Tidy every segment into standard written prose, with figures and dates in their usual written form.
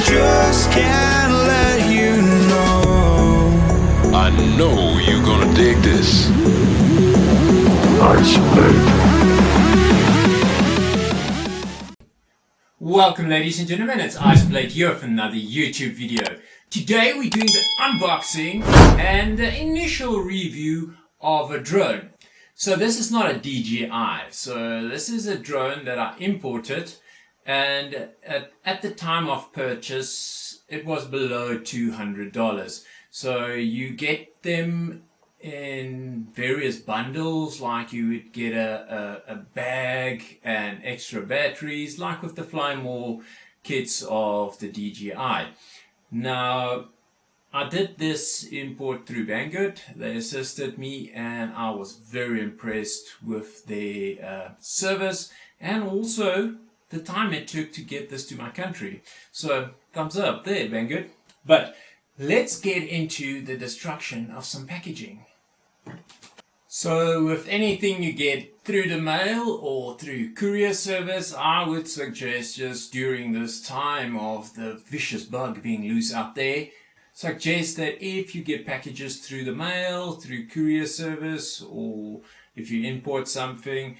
just can't let you know. I know you're gonna dig this. Welcome ladies and gentlemen, it's Iceblade here for another YouTube video. Today we're doing the unboxing and the initial review of a drone. So this is not a DJI, so this is a drone that I imported, and at the time of purchase it was below $200. So you get them in various bundles, like you would get a bag and extra batteries, like with the Fly More kits of the DJI. Now I did this import through BANGGOOD. They assisted me and I was very impressed with their service and also the time it took to get this to my country. So thumbs up there, BANGGOOD. But let's get into the destruction of some packaging. So with anything you get through the mail or through courier service, I would suggest, just during this time of the vicious bug being loose out there, suggest that if you get packages through the mail, through courier service, or if you import something,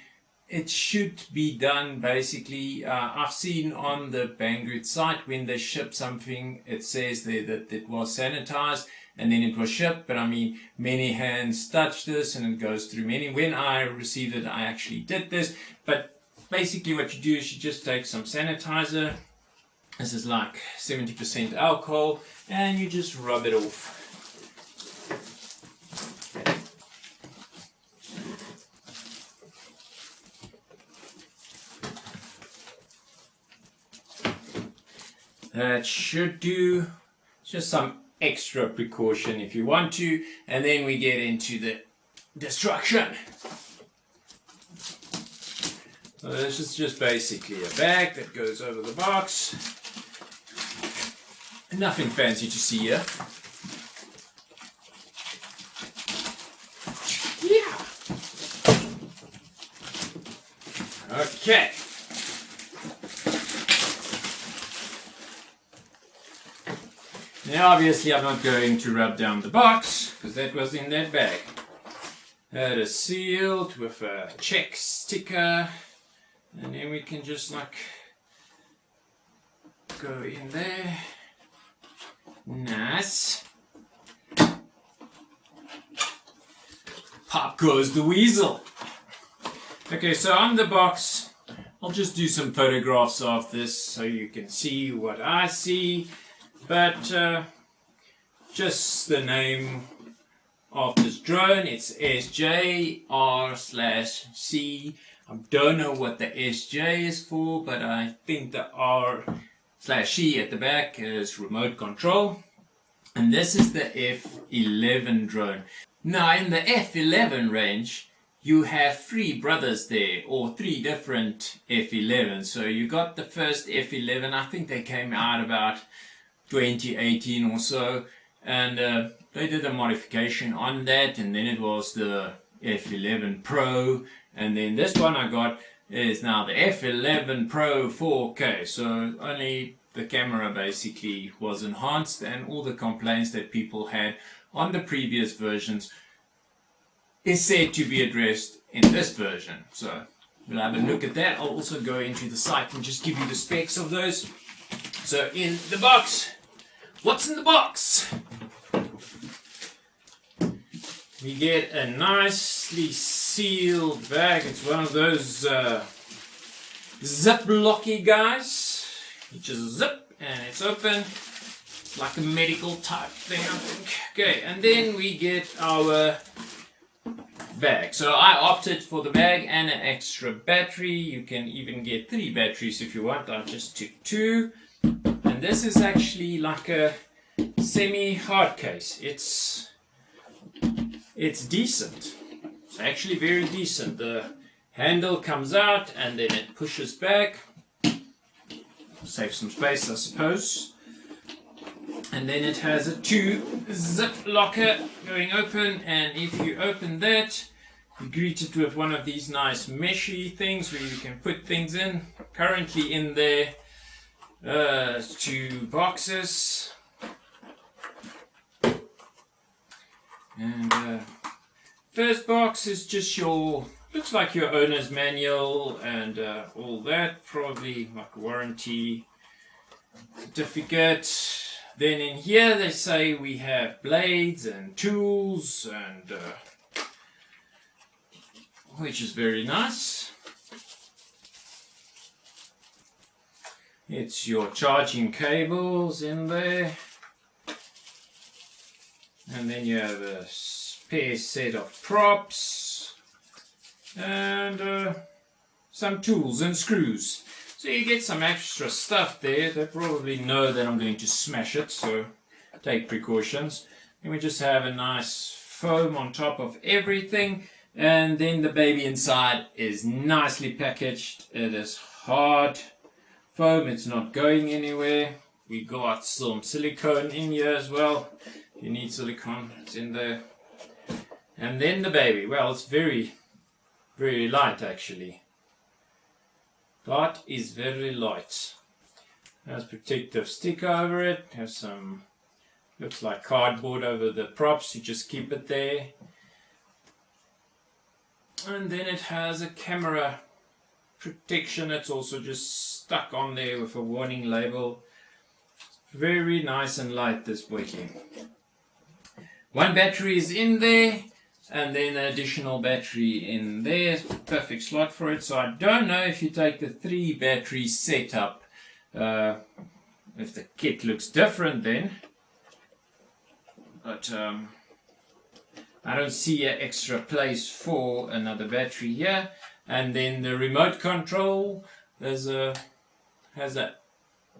it should be done basically, I've seen on the BANGGOOD site when they ship something, it says there that it was sanitized and then it was shipped, but I mean many hands touch this and it goes through many. When I received it, I actually did this, but basically what you do is you just take some sanitizer. This is like 70% alcohol, and you just rub it off. That should do. Just some extra precaution if you want to, and then we get into the destruction. So this is just basically a bag that goes over the box. Nothing fancy to see here. Yeah. Okay. Now obviously I'm not going to rub down the box because that was in that bag. That is sealed with a check sticker, and then we can just like go in there. Nice. Pop goes the weasel. Okay, so on the box I'll just do some photographs of this so you can see what I see. But just the name of this drone, it's SJRC. I don't know what the SJ is for, but I think the R/C at the back is remote control. And this is the F11 drone. Now in the F11 range, you have three brothers there, or three different F11. So you got the first F11, I think they came out about 2018 or so, and they did a modification on that, and then it was the F11 Pro, and then this one I got is now the F11 Pro 4K. So only the camera basically was enhanced, and all the complaints that people had on the previous versions is said to be addressed in this version. So we'll have a look at that. I'll also go into the site and just give you the specs of those. So in the box, what's in the box? We get a nicely sealed bag. It's one of those zip-locky guys. You just zip and it's open. It's like a medical type thing, I think. Okay, and then we get our bag. So I opted for the bag and an extra battery. You can even get 3 batteries if you want. I just took 2. And this is actually like a semi-hard case. It's decent. It's actually very decent. The handle comes out and then it pushes back. Save some space, I suppose. And then it has a 2 zip locker going open, and if you open that, you're greeted with one of these nice meshy things where you can put things in. Currently in there 2 boxes. And first box is just your, looks like your owner's manual and all that, probably like a warranty certificate. Then in here they say we have blades and tools, and which is very nice. It's your charging cables in there. And then you have a spare set of props and some tools and screws. So you get some extra stuff there. They probably know that I'm going to smash it, so take precautions. And we just have a nice foam on top of everything. And then the baby inside is nicely packaged. It is hard foam, it's not going anywhere. We got some silicone in here as well. You need silicone, it's in there. And then the baby, well, it's very, very light actually. That is very light. Has protective stick over it. Has some, looks like cardboard over the props. You just keep it there. And then it has a camera protection. It's also just stuck on there with a warning label. Very nice and light, this boykin. 1 battery is in there, and then an additional battery in there. Perfect slot for it. So I don't know if you take the 3 battery setup, if the kit looks different then. But I don't see an extra place for another battery here. And then the remote control, has a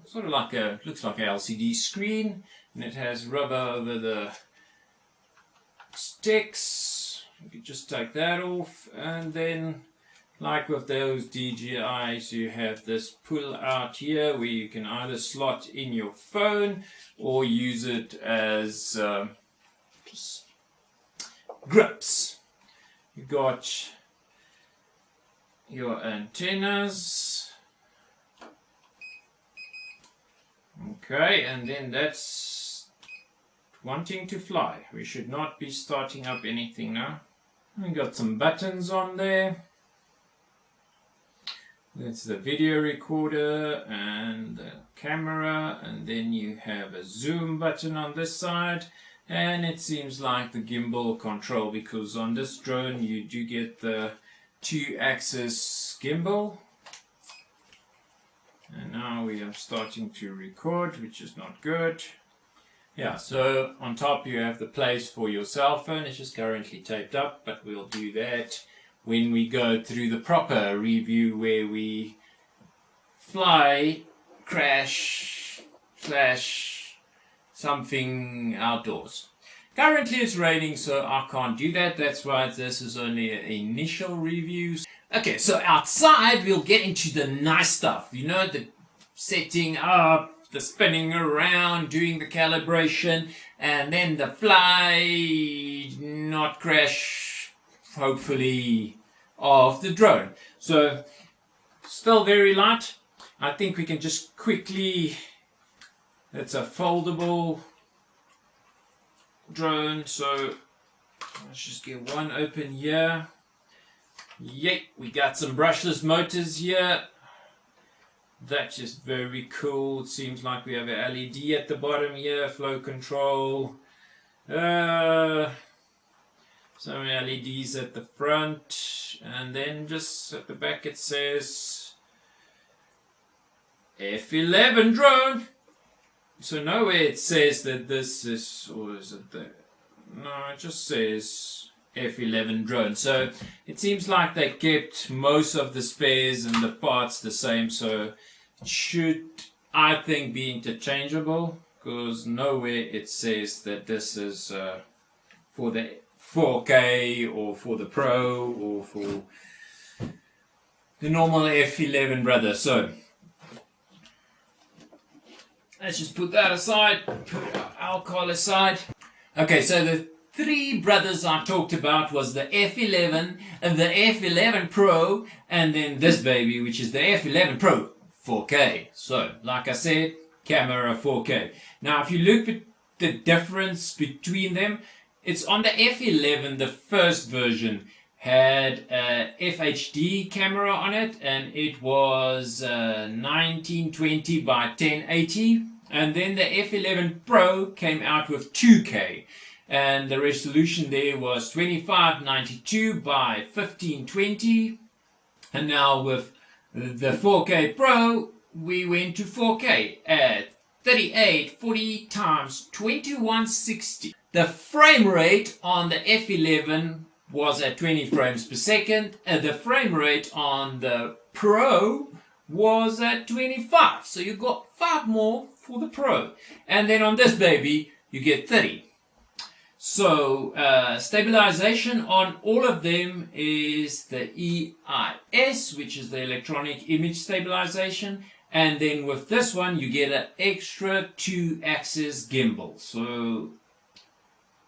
sort of like a, looks like a LCD screen, and it has rubber over the sticks. You could just take that off, and then like with those DJIs, you have this pull out here where you can either slot in your phone or use it as just grips. You got your antennas. Okay, and then that's wanting to fly. We should not be starting up anything now. We got some buttons on there. That's the video recorder and the camera, and then you have a zoom button on this side, and it seems like the gimbal control, because on this drone you do get the 2-axis gimbal. And now we are starting to record, which is not good. Yeah, so on top you have the place for your cell phone. It's just currently taped up, but we'll do that when we go through the proper review where we fly, crash, slash something outdoors. Currently it's raining, so I can't do that. That's why this is only an initial review. Okay, so outside we'll get into the nice stuff. You know, the setting up, the spinning around, doing the calibration, and then the fly, not crash, hopefully, of the drone. So, still very light. I think we can just quickly, it's a foldable drone, so let's just get one open here. Yep, we got some brushless motors here. That's just very cool. It seems like we have a LED at the bottom here, flow control. Some LEDs at the front, and then just at the back it says F11 drone. So nowhere it says that this is, or is it there? No, it just says F11 drone. So it seems like they kept most of the spares and the parts the same, so it should, I think, be interchangeable, because nowhere it says that this is for the 4K or for the Pro or for the normal F11 brother. So let's just put that aside, put our alcohol aside. Okay, so the 3 brothers I talked about was the F11 and the F11 Pro, and then this baby, which is the F11 Pro 4K. So, like I said, camera 4K. Now, if you look at the difference between them, it's on the F11, the first version had a FHD camera on it, and it was 1920 by 1080. And then the F11 Pro came out with 2K, and the resolution there was 2592 by 1520. And now with the 4K Pro, we went to 4K at 3840 times 2160. The frame rate on the F11 was at 20 frames per second, and the frame rate on the Pro was at 25. So you got 5 more for the Pro. And then on this baby, you get 30. So stabilization on all of them is the EIS, which is the electronic image stabilization. And then with this one, you get an extra 2-axis gimbal. So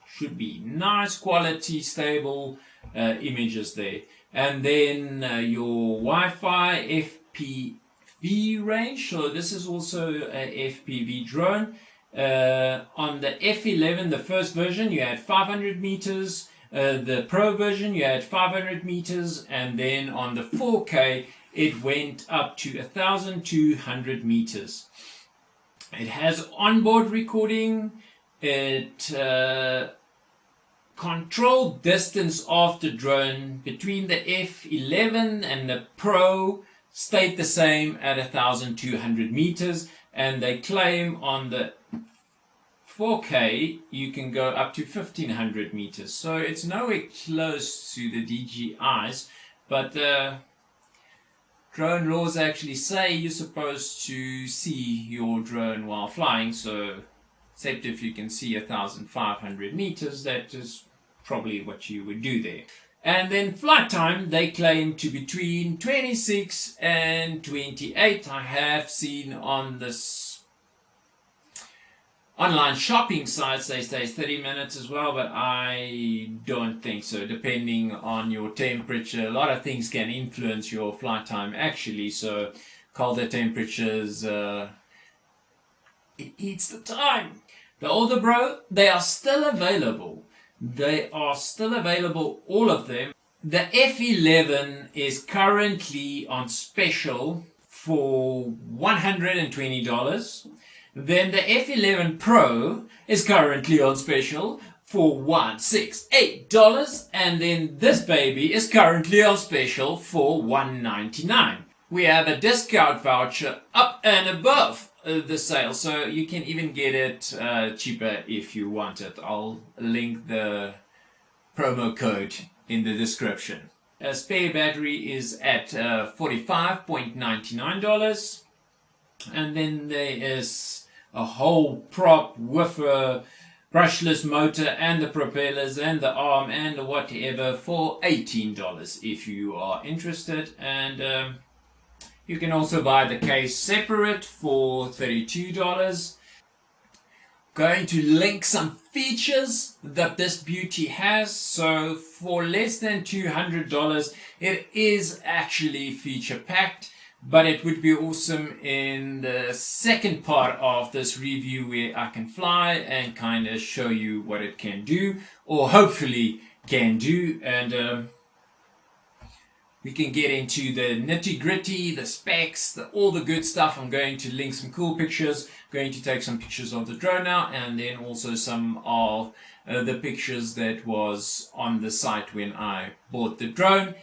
should be nice quality, stable images there. And then your Wi-Fi FPV range. So this is also a FPV drone. On the F11, the first version, you had 500 meters. The Pro version, you had 500 meters. And then on the 4K, it went up to 1,200 meters. It has onboard recording. It control distance of the drone between the F11 and the Pro stayed the same at 1,200 meters, and they claim on the 4K you can go up to 1,500 meters. So it's nowhere close to the DJIs, but drone laws actually say you're supposed to see your drone while flying, so except if you can see 1,500 meters, that is probably what you would do there. And then flight time, they claim to between 26 and 28. I have seen on this online shopping sites, they say 30 minutes as well, but I don't think so. Depending on your temperature, a lot of things can influence your flight time actually. So colder temperatures, it eats the time. The older Bro, they are still available. They are still available, all of them. The F11 is currently on special for $120. Then the F11 Pro is currently on special for $168. And then this baby is currently on special for $199. We have a discount voucher up and above the sale, so you can even get it cheaper if you want it. I'll link the promo code in the description. A spare battery is at $45.99, and then there is a whole prop with a brushless motor and the propellers and the arm and the whatever for $18 if you are interested. And you can also buy the case separate for $32. Going to link some features that this beauty has. So for less than $200, it is actually feature packed. But it would be awesome in the second part of this review where I can fly and kind of show you what it can do, or hopefully can do. And we can get into the nitty-gritty, the specs, all the good stuff. I'm going to link some cool pictures, going to take some pictures of the drone now, and then also some of the pictures that was on the site when I bought the drone.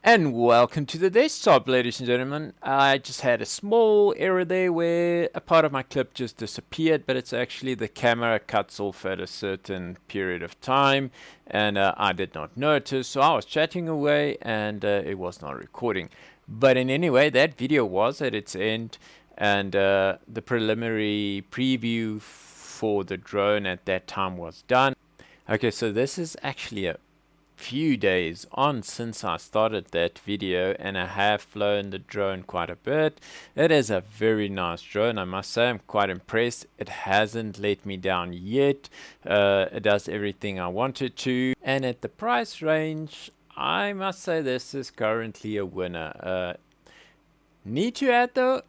And welcome to the desktop, ladies and gentlemen. I just had a small error there where a part of my clip just disappeared, but it's actually the camera cuts off at a certain period of time, and I did not notice, so I was chatting away and it was not recording. But in any way, that video was at its end, and the preliminary preview for the drone at that time was done. Okay, so this is actually a few days on since I started that video, and I have flown the drone quite a bit. It is a very nice drone, I must say. I'm quite impressed. It hasn't let me down yet. It does everything I want it to, and at the price range, I must say this is currently a winner. need to add though,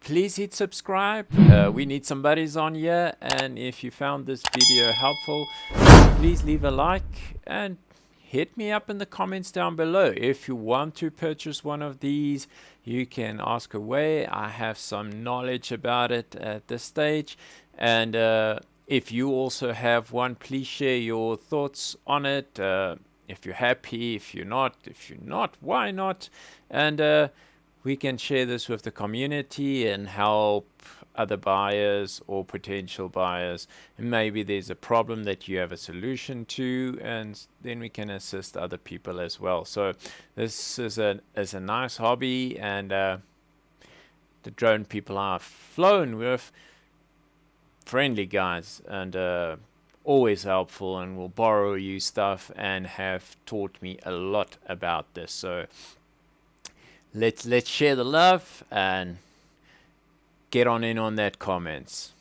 please hit subscribe. We need some buddies on here, and if you found this video helpful, please leave a like and hit me up in the comments down below. If you want to purchase one of these, you can ask away. I have some knowledge about it at this stage, and if you also have one, please share your thoughts on it. If you're happy, if you're not, why not? And we can share this with the community and help other buyers or potential buyers. Maybe there's a problem that you have a solution to, and then we can assist other people as well. So this is a nice hobby, and the drone people I've flown with, friendly guys, and always helpful, and will borrow you stuff and have taught me a lot about this. So let's share the love and get on in on that comments.